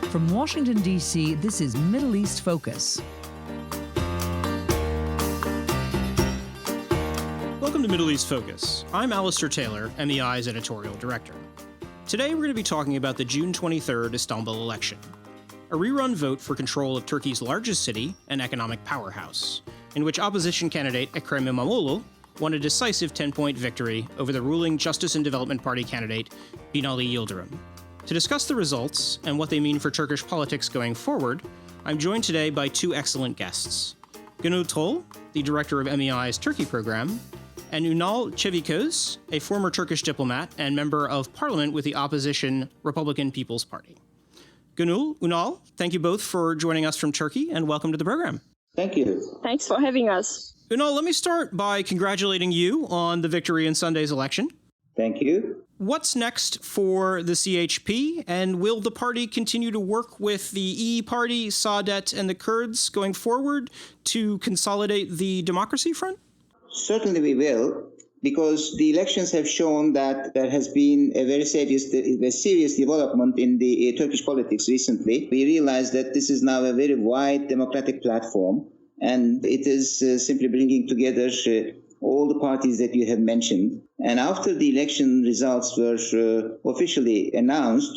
From Washington, D.C., this is Middle East Focus. Welcome to Middle East Focus. I'm Alistair Taylor, MEI's editorial director. Today we're going to be talking about the June 23rd Istanbul election, a rerun vote for control of Turkey's largest city and economic powerhouse, in which opposition candidate Ekrem İmamoğlu won a decisive 10-point victory over the ruling Justice and Development Party candidate Binali Yildirim. To discuss the results and what they mean for Turkish politics going forward, I'm joined today by two excellent guests. Gonul, the director of MEI's Turkey program, and Unal Cevikoz, a former Turkish diplomat and member of parliament with the opposition Republican People's Party. Gonul, Unal, thank you both for joining us from Turkey, and welcome to the program. Thank you. Thanks for having us. Unal, let me start by congratulating you on the victory in Sunday's election. Thank you. What's next for the CHP, and will the party continue to work with the EE Party, Saadet, and the Kurds going forward to consolidate the democracy front? Certainly we will, because the elections have shown that there has been a very serious development in the Turkish politics recently. We realize that this is now a very wide democratic platform, and it is simply bringing together all the parties that you have mentioned. And after the election results were officially announced,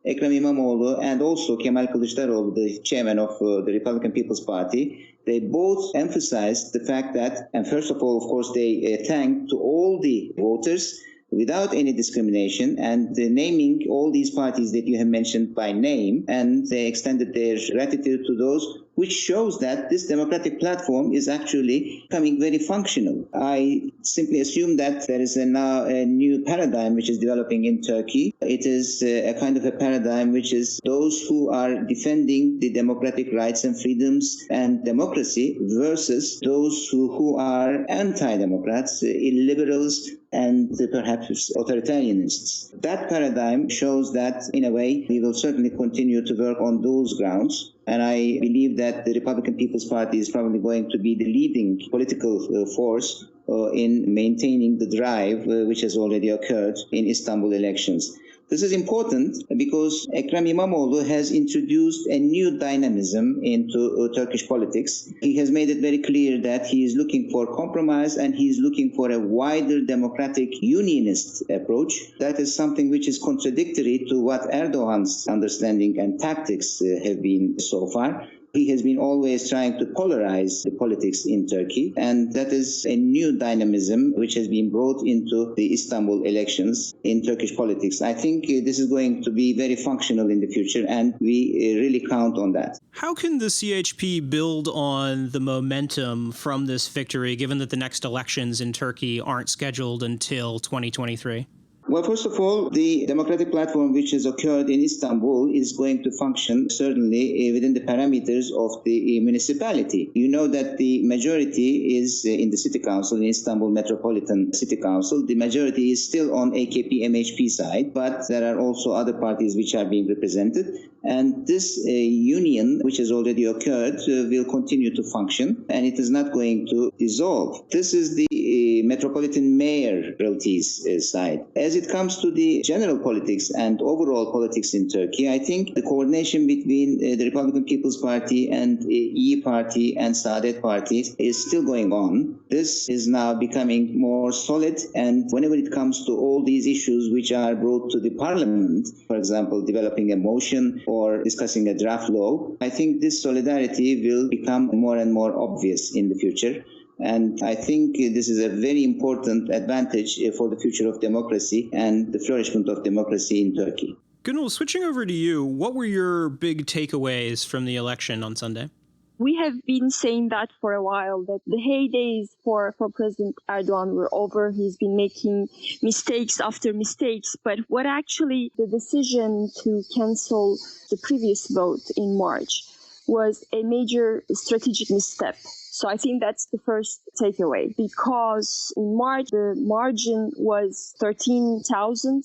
Ekrem İmamoğlu and also Kemal Kılıçdaroğlu, the chairman of the Republican People's Party, they both emphasized the fact that, and first of all, of course, they thanked to all the voters without any discrimination, and naming all these parties that you have mentioned by name, and they extended their gratitude to those, which shows that this democratic platform is actually becoming very functional. I simply assume that there is now a new paradigm which is developing in Turkey. It is a kind of a paradigm which is those who are defending the democratic rights and freedoms and democracy versus those who are anti-democrats, illiberals, and perhaps authoritarianists. That paradigm shows that, in a way, we will certainly continue to work on those grounds. And I believe that the Republican People's Party is probably going to be the leading political force in maintaining the drive which has already occurred in Istanbul elections. This is important because Ekrem İmamoğlu has introduced a new dynamism into Turkish politics. He has made it very clear that he is looking for compromise and he is looking for a wider democratic unionist approach. That is something which is contradictory to what Erdogan's understanding and tactics have been so far. He has been always trying to polarize the politics in Turkey, and that is a new dynamism which has been brought into the Istanbul elections in Turkish politics. I think this is going to be very functional in the future, and we really count on that. How can the CHP build on the momentum from this victory, given that the next elections in Turkey aren't scheduled until 2023? Well, first of all, the democratic platform which has occurred in Istanbul is going to function certainly within the parameters of the municipality. You know that the majority is in the city council, in Istanbul Metropolitan City Council. The majority is still on AKP-MHP side, but there are also other parties which are being represented. And this union, which has already occurred, will continue to function, and it is not going to dissolve. This is the metropolitan mayoralties side. As it comes to the general politics and overall politics in Turkey, I think the coordination between the Republican People's Party and EE Party and Saadet Party is still going on. This is now becoming more solid, and whenever it comes to all these issues which are brought to the parliament, for example, developing a motion or discussing a draft law, I think this solidarity will become more and more obvious in the future. And I think this is a very important advantage for the future of democracy and the flourishment of democracy in Turkey. Gonul, switching over to you, what were your big takeaways from the election on Sunday? We have been saying that for a while, that the heydays for President Erdogan were over. He's been making mistakes after mistakes. But what actually the decision to cancel the previous vote in March was a major strategic misstep. So I think that's the first takeaway, because in March, the margin was 13,000.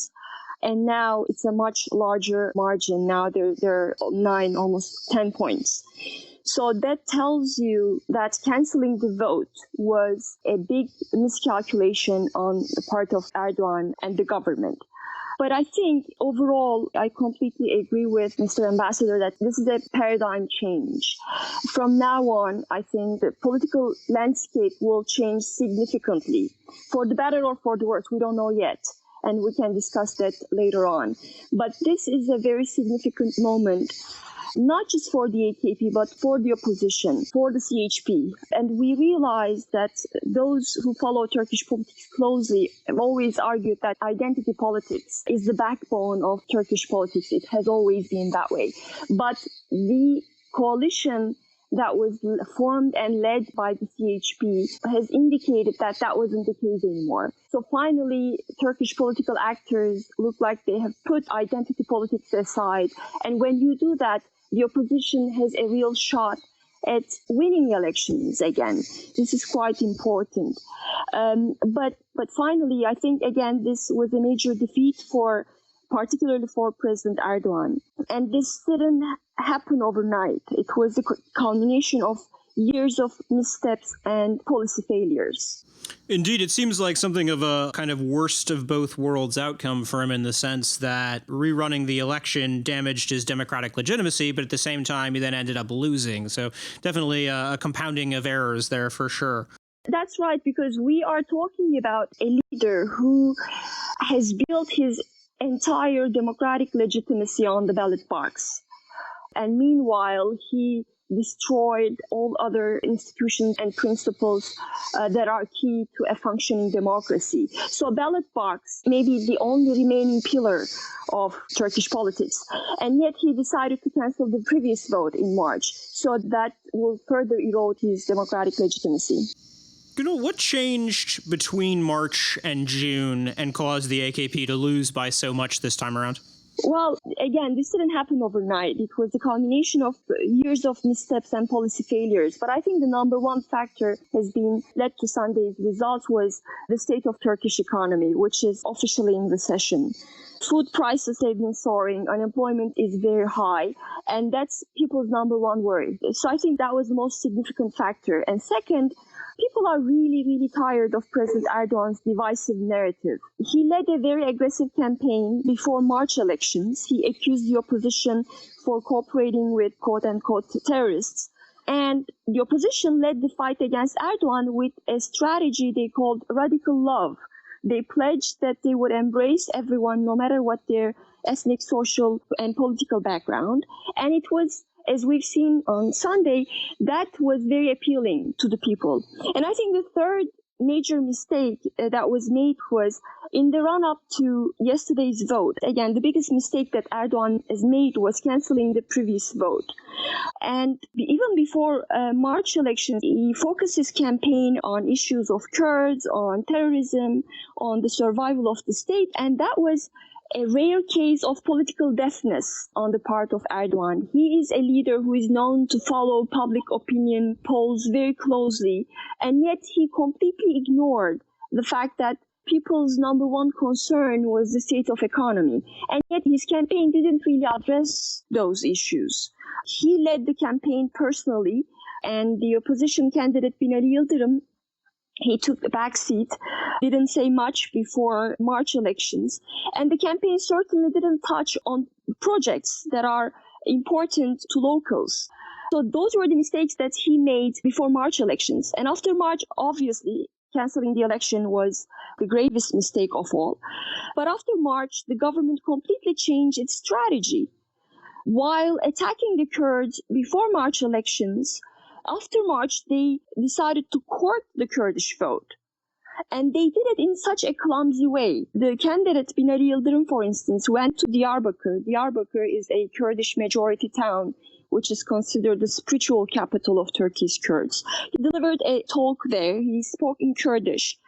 And now it's a much larger margin. Now there are 9, almost 10 points. So that tells you that canceling the vote was a big miscalculation on the part of Erdogan and the government. But I think overall, I completely agree with Mr. Ambassador that this is a paradigm change. From now on, I think the political landscape will change significantly. For the better or for the worse, we don't know yet. And we can discuss that later on. But this is a very significant moment, not just for the AKP, but for the opposition, for the CHP. And we realize that those who follow Turkish politics closely have always argued that identity politics is the backbone of Turkish politics. It has always been that way. But the coalition that was formed and led by the CHP has indicated that that wasn't the case anymore. So finally, Turkish political actors look like they have put identity politics aside. And when you do that, the opposition has a real shot at winning elections again. This is quite important. But finally, I think, again, this was a major defeat particularly for President Erdogan. And this didn't happen overnight. It was the culmination of years of missteps and policy failures. Indeed, it seems like something of a kind of worst of both worlds outcome for him in the sense that rerunning the election damaged his democratic legitimacy, but at the same time, he then ended up losing. So definitely a compounding of errors there for sure. That's right, because we are talking about a leader who has built his entire democratic legitimacy on the ballot box. And meanwhile, he destroyed all other institutions and principles that are key to a functioning democracy. So a ballot box may be the only remaining pillar of Turkish politics. And yet he decided to cancel the previous vote in March. So that will further erode his democratic legitimacy. Gonul, what changed between March and June and caused the AKP to lose by so much this time around? Well, again, this didn't happen overnight. It was the culmination of years of missteps and policy failures. But I think the number one factor has been led to Sunday's results was the state of Turkish economy, which is officially in recession. Food prices have been soaring, unemployment is very high, and that's people's number one worry. So I think that was the most significant factor. And second, people are really, really tired of President Erdogan's divisive narrative. He led a very aggressive campaign before March elections. He accused the opposition for cooperating with quote-unquote terrorists. And the opposition led the fight against Erdogan with a strategy they called radical love. They pledged that they would embrace everyone, no matter what their ethnic, social, and political background. And it was, as we've seen on Sunday, that was very appealing to the people. And I think the third major mistake that was made was in the run-up to yesterday's vote. Again, the biggest mistake that Erdogan has made was canceling the previous vote. And even before March elections, he focused his campaign on issues of Kurds, on terrorism, on the survival of the state, and that was a rare case of political deafness on the part of Erdogan. He is a leader who is known to follow public opinion polls very closely, and yet he completely ignored the fact that people's number one concern was the state of economy. And yet his campaign didn't really address those issues. He led the campaign personally, and the opposition candidate Binali Yıldırım, he took the back seat, didn't say much before March elections, and the campaign certainly didn't touch on projects that are important to locals. So those were the mistakes that he made before March elections. And after March, obviously, canceling the election was the gravest mistake of all. But after March, the government completely changed its strategy. While attacking the Kurds before March elections, after March, they decided to court the Kurdish vote. And they did it in such a clumsy way. The candidate Binali Yıldırım, for instance, went to Diyarbakır. Diyarbakır is a Kurdish majority town, which is considered the spiritual capital of Turkey's Kurds. He delivered a talk there. He spoke in Kurdish.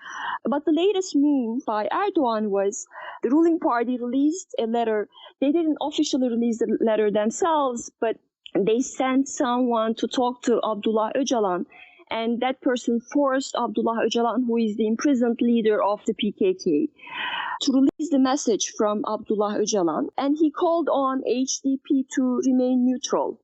But the latest move by Erdogan was the ruling party released a letter. They didn't officially release the letter themselves, but they sent someone to talk to Abdullah Öcalan, and that person forced Abdullah Öcalan, who is the imprisoned leader of the PKK, to release the message from Abdullah Öcalan, and he called on HDP to remain neutral.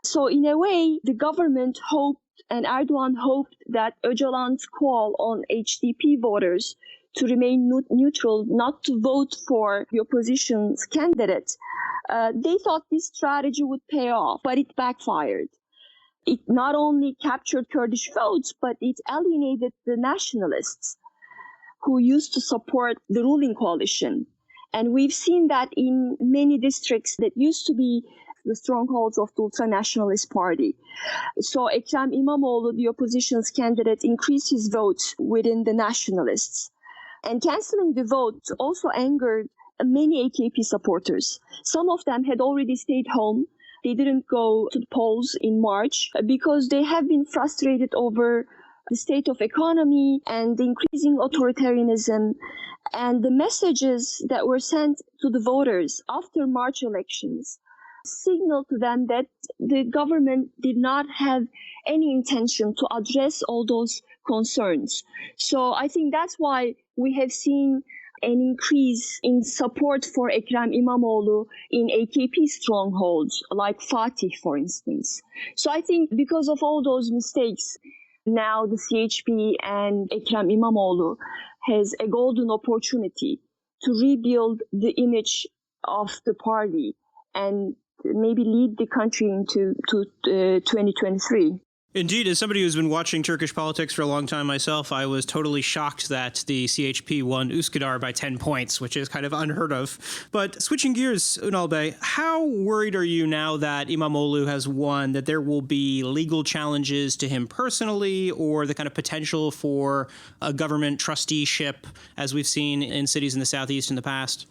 So in a way, the government hoped, and Erdogan hoped, that Öcalan's call on HDP voters to remain neutral, not to vote for the opposition's candidate. They thought this strategy would pay off, but it backfired. It not only captured Kurdish votes, but it alienated the nationalists who used to support the ruling coalition. And we've seen that in many districts that used to be the strongholds of the ultra-nationalist party. So Ekrem İmamoğlu, the opposition's candidate, increased his votes within the nationalists. And cancelling the vote also angered many AKP supporters. Some of them had already stayed home. They didn't go to the polls in March because they have been frustrated over the state of economy and the increasing authoritarianism and the messages that were sent to the voters after March elections signaled to them that the government did not have any intention to address all those concerns. So I think that's why we have seen an increase in support for Ekrem İmamoğlu in AKP strongholds, like Fatih, for instance. So I think because of all those mistakes, now the CHP and Ekrem İmamoğlu has a golden opportunity to rebuild the image of the party and maybe lead the country into 2023. Indeed, as somebody who's been watching Turkish politics for a long time myself, I was totally shocked that the CHP won Üsküdar by 10 points, which is kind of unheard of. But switching gears, Unal Bey, how worried are you now that İmamoğlu has won, that there will be legal challenges to him personally or the kind of potential for a government trusteeship, as we've seen in cities in the southeast in the past?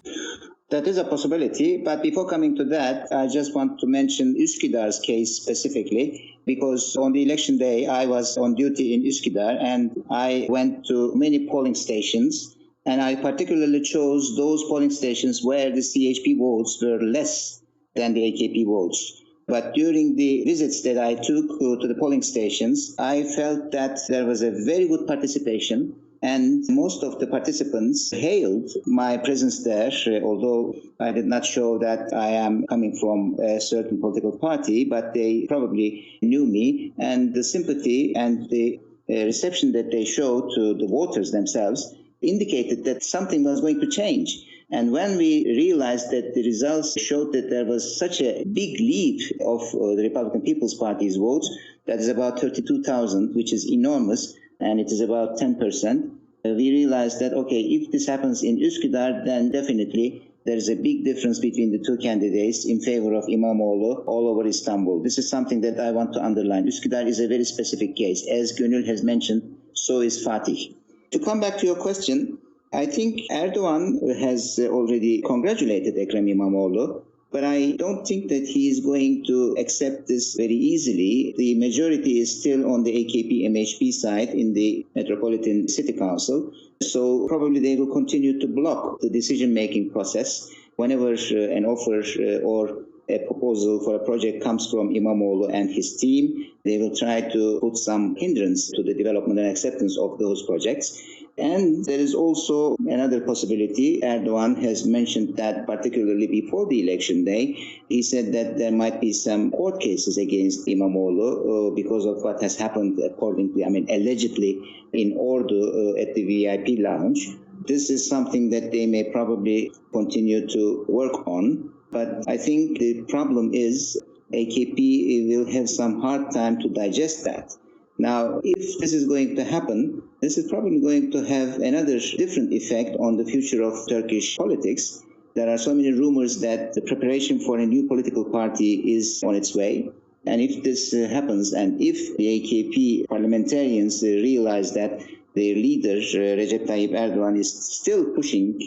That is a possibility, but before coming to that, I just want to mention Üsküdar's case specifically, because on the election day, I was on duty in Üsküdar, and I went to many polling stations, and I particularly chose those polling stations where the CHP votes were less than the AKP votes. But during the visits that I took to the polling stations, I felt that there was a very good participation. And most of the participants hailed my presence there, although I did not show that I am coming from a certain political party, but they probably knew me. And the sympathy and the reception that they showed to the voters themselves indicated that something was going to change. And when we realized that the results showed that there was such a big lead of the Republican People's Party's votes, that is about 32,000, which is enormous, and it is about 10%. We realized that, okay, if this happens in Üsküdar, then definitely there is a big difference between the two candidates in favor of İmamoğlu all over Istanbul. This is something that I want to underline. Üsküdar is a very specific case. As Gonul has mentioned, so is Fatih. To come back to your question, I think Erdogan has already congratulated Ekrem İmamoğlu, but I don't think that he is going to accept this very easily. The majority is still on the AKP-MHP side in the Metropolitan City Council, so probably they will continue to block the decision-making process whenever an offer or a proposal for a project comes from İmamoğlu and his team. They will try to put some hindrance to the development and acceptance of those projects. And there is also another possibility. Erdogan has mentioned that particularly before the election day, he said that there might be some court cases against İmamoğlu because of what has happened allegedly in Ordu at the VIP lounge. This is something that they may probably continue to work on. But I think the problem is AKP will have some hard time to digest that. Now, if this is going to happen, this is probably going to have another different effect on the future of Turkish politics. There are so many rumors that the preparation for a new political party is on its way. And if this happens, and if the AKP parliamentarians realize that their leader, Recep Tayyip Erdogan, is still pushing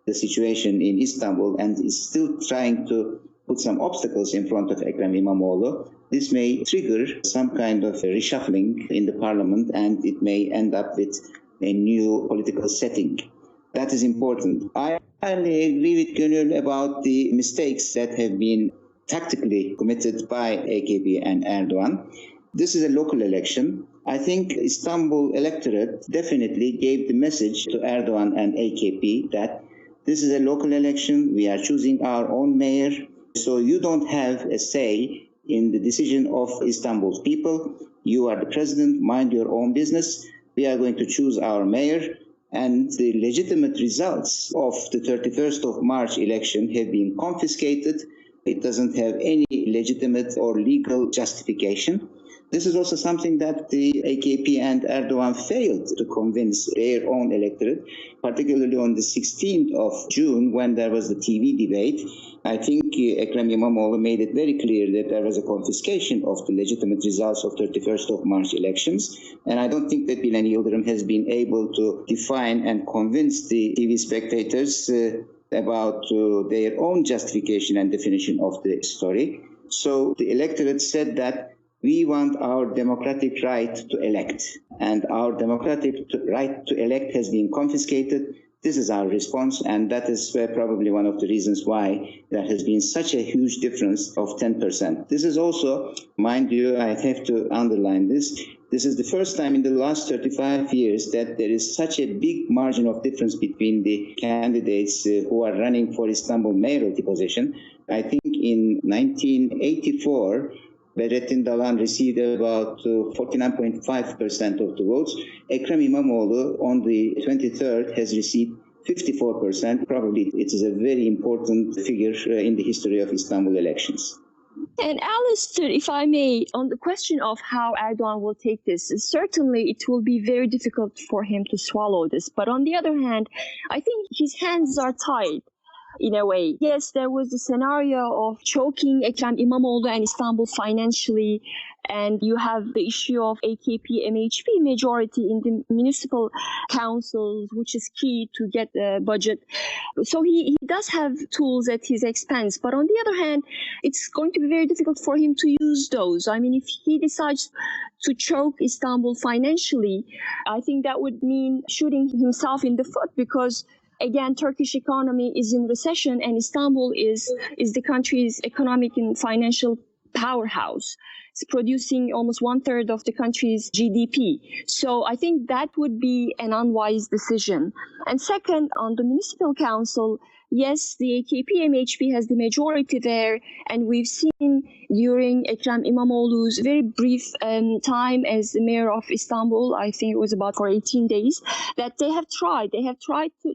the situation in Istanbul and is still trying to put some obstacles in front of Ekrem İmamoğlu, this may trigger some kind of reshuffling in the parliament, and it may end up with a new political setting. That is important. I agree with Gonul about the mistakes that have been tactically committed by AKP and Erdogan. This is a local election. I think Istanbul electorate definitely gave the message to Erdogan and AKP that this is a local election. We are choosing our own mayor. So you don't have a say in the decision of Istanbul's people. You are the president, mind your own business. We are going to choose our mayor, and the legitimate results of the 31st of March election have been confiscated. It doesn't have any legitimate or legal justification. This is also something that the AKP and Erdogan failed to convince their own electorate, particularly on the 16th of June when there was the TV debate. I think Ekrem İmamoğlu made it very clear that there was a confiscation of the legitimate results of 31st of March elections. And I don't think that Binali Yıldırım has been able to define and convince the TV spectators about their own justification and definition of the story. So the electorate said that we want our democratic right to elect, and our democratic right to elect has been confiscated. This is our response, and that is probably one of the reasons why there has been such a huge difference of 10%. This is also, mind you, I have to underline this, this is the first time in the last 35 years that there is such a big margin of difference between the candidates who are running for Istanbul mayoralty position. I think in 1984, Bedrettin Dalan received about 49.5% of the votes. Ekrem İmamoğlu on the 23rd has received 54%. Probably it is a very important figure in the history of Istanbul elections. And Alistair, if I may, on the question of how Erdogan will take this, certainly it will be very difficult for him to swallow this. But on the other hand, I think his hands are tied. In a way, yes, there was the scenario of choking Ekrem İmamoğlu and Istanbul financially, and you have the issue of AKP MHP majority in the municipal councils, which is key to get the budget. So he does have tools at his expense, but on the other hand, it's going to be very difficult for him to use those. I mean, if he decides to choke Istanbul financially, I think that would mean shooting himself in the foot, because again, Turkish economy is in recession, and Istanbul is the country's economic and financial powerhouse. It's producing almost 1/3 of the country's GDP. So I think that would be an unwise decision. And second, on the municipal council, yes, the AKP MHP has the majority there, and we've seen during Ekrem İmamoğlu's very brief time as mayor of Istanbul, I think it was about for 18 days, that they have tried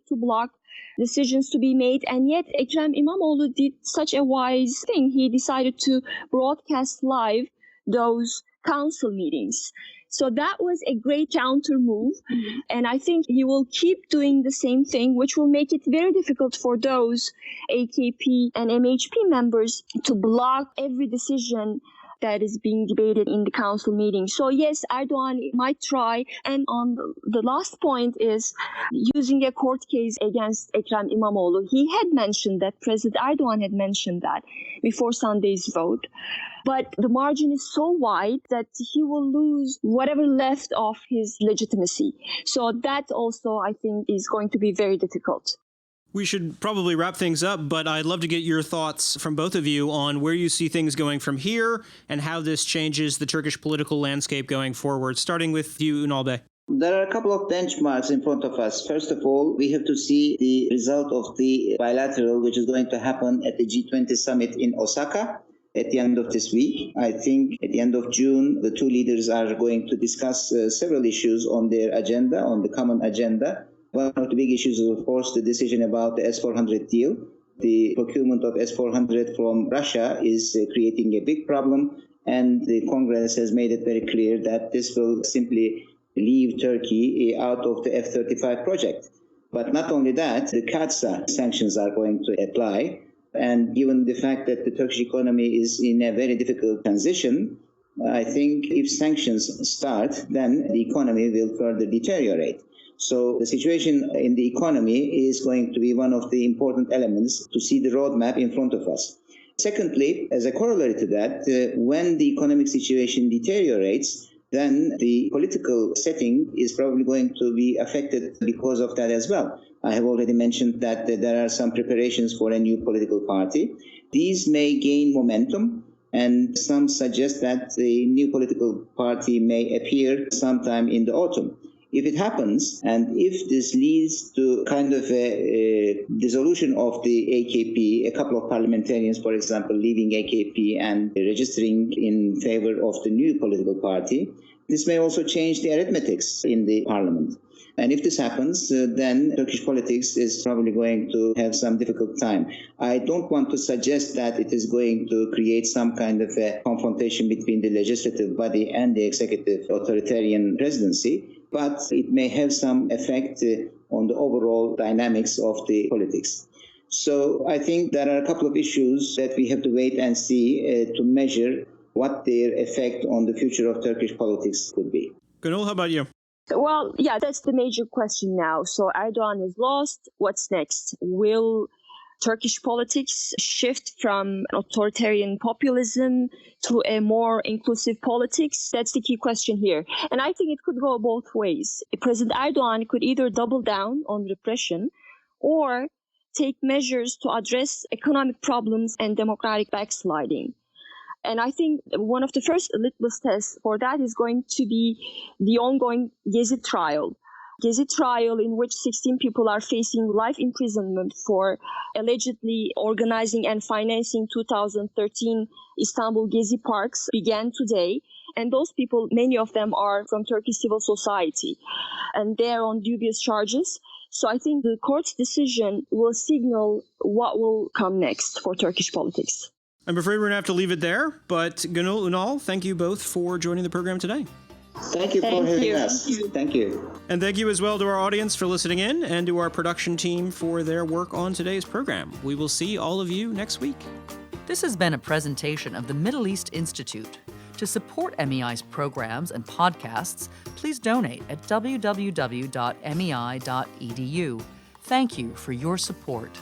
to block decisions to be made, and yet Ekrem İmamoğlu did such a wise thing. He decided to broadcast live those council meetings. So that was a great counter move. And I think he will keep doing the same thing, which will make it very difficult for those AKP and MHP members to block every decision that is being debated in the council meeting. So yes, Erdogan might try. And on the last point is using a court case against Ekrem İmamoğlu. He had mentioned that, President Erdogan had mentioned that before Sunday's vote. But the margin is so wide that he will lose whatever left of his legitimacy. So that also, I think, is going to be very difficult. We should probably wrap things up, but I'd love to get your thoughts from both of you on where you see things going from here and how this changes the Turkish political landscape going forward, starting with you, Unal Bey. There are a couple of benchmarks in front of us. First of all, we have to see the result of the bilateral, which is going to happen at the G20 summit in Osaka at the end of this week. I think at the end of June, the two leaders are going to discuss several issues on their agenda, on the common agenda. One of the big issues is, of course, the decision about the S-400 deal. The procurement of S-400 from Russia is creating a big problem, and the Congress has made it very clear that this will simply leave Turkey out of the F-35 project. But not only that, the CAATSA sanctions are going to apply. And given the fact that the Turkish economy is in a very difficult transition, I think if sanctions start, then the economy will further deteriorate. So the situation in the economy is going to be one of the important elements to see the roadmap in front of us. Secondly, as a corollary to that, when the economic situation deteriorates, then the political setting is probably going to be affected because of that as well. I have already mentioned that there are some preparations for a new political party. These may gain momentum, and some suggest that the new political party may appear sometime in the autumn. If it happens, and if this leads to kind of a dissolution of the AKP, a couple of parliamentarians, for example, leaving AKP and registering in favor of the new political party, this may also change the arithmetics in the parliament. And if this happens, then Turkish politics is probably going to have some difficult time. I don't want to suggest that it is going to create some kind of a confrontation between the legislative body and the executive authoritarian presidency, but it may have some effect on the overall dynamics of the politics. So I think there are a couple of issues that we have to wait and see to measure what their effect on the future of Turkish politics could be. Gonul, how about you? Well, yeah, that's the major question now. So Erdogan is lost. What's next? Will Turkish politics shift from authoritarian populism to a more inclusive politics? That's the key question here. And I think it could go both ways. President Erdogan could either double down on repression or take measures to address economic problems and democratic backsliding. And I think one of the first litmus tests for that is going to be the ongoing Gezi trial. Gezi trial, in which 16 people are facing life imprisonment for allegedly organizing and financing 2013 Istanbul Gezi parks, began today. And those people, many of them are from Turkish civil society, and they're on dubious charges. So I think the court's decision will signal what will come next for Turkish politics. I'm afraid we're going to have to leave it there, but Gonul, Unal, thank you both for joining the program today. Thank you for having us. Thank you. And thank you as well to our audience for listening in and to our production team for their work on today's program. We will see all of you next week. This has been a presentation of the Middle East Institute. To support MEI's programs and podcasts, please donate at www.mei.edu. Thank you for your support.